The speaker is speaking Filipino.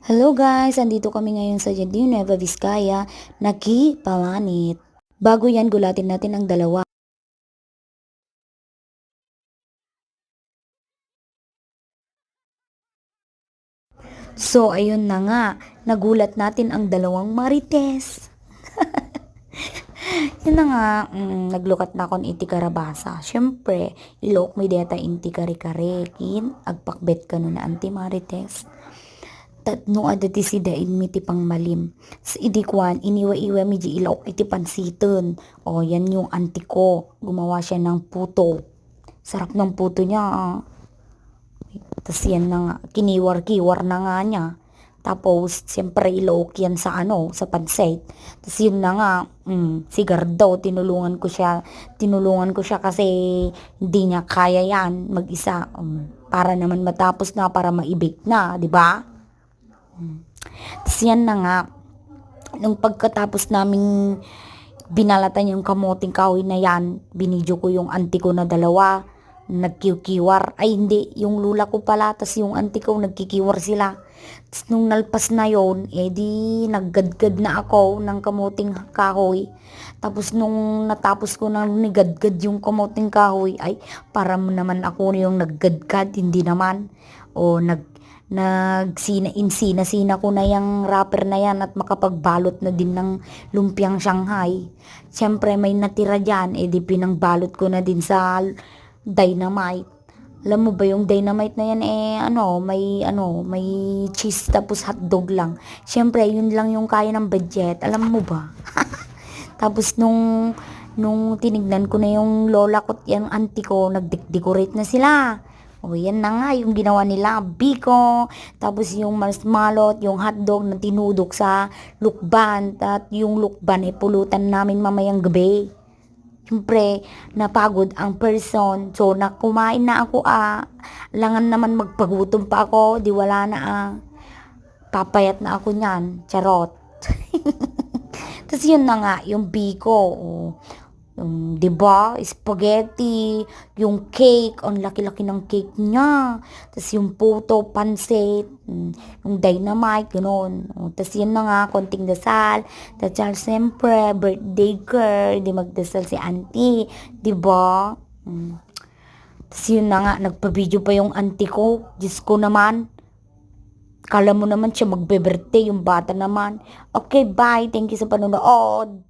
Hello guys, andito kami ngayon sa Jardine Nueva Vizcaya, Nagkipamanit. Bago yan, gulatin natin ang dalawa. So, ayun na nga, nagulat natin ang dalawang marites. Yun na nga, naglukat na kon iti karabasa. Siyempre, ilok mi deta inti kare-kare, kin, agpakbet ka na anti marites. Tatno adati si dain mi ti pang malim. Sa idikwan, iniwa-iwa mi di ilaok iti pansiton. O, yan yung auntie ko. Gumawa siya ng puto. Sarap ng puto niya. Tapos yan na nga, kiniwar-kiwar na nga niya. Tapos, siyempre ilaok yan sa pansit. Tapos yun na nga, si Gardo, tinulungan ko siya kasi hindi niya kaya yan mag-isa. Para naman matapos na, para maibig na, di ba? Tapos yan na nga, nung pagkatapos naming binalatan yung kamoting kahoy na yan, binidyo ko yung auntie ko na dalawa, nagkikiwar. Ay hindi, yung lula ko pala, tas yung auntie ko nagkikiwar sila. Tapos nung nalpas na yon, di naggadgad na ako ng kamoting kahoy. Tapos nung natapos ko na nigadgad yung kamoting kahoy, ay para naman ako yung naggadgad, hindi naman. O sina ko na yung wrapper na yan at makapagbalot na din ng lumpiang Shanghai. Siyempre may natira dyan, di pinangbalot ko na din sa dynamite. Alam mo ba yung dynamite na yan may cheese tapos hotdog lang. Siyempre yun lang yung kaya ng budget, alam mo ba? Tapos nung tinignan ko na yung lola ko at yung auntie ko, nag-decorate na sila. O yan na nga yung ginawa nila, biko, tapos yung marshmallow, yung hotdog na tinudok sa lukban, at yung lukban pulutan namin mamayang gabi. Siyempre, napagod ang person. So, kumain na ako Langan naman magpagutom pa ako, di wala na Papayat na ako niyan, charot. Tapos yun na nga, yung biko, yung, 'di ba? Spaghetti, yung cake, ang laki-laki ng cake niya. Tapos yung puto, pansit, yung dynamite, gano'n. Tapos yun na nga, konting dasal. Dasal siyempre, birthday girl, di magdasal si auntie, 'di ba? Tapos yun na nga, nagpa-video pa yung auntie ko. Diyos ko naman. Kala mo naman siya magbe-birthday, yung bata naman. Okay, bye. Thank you sa panonood.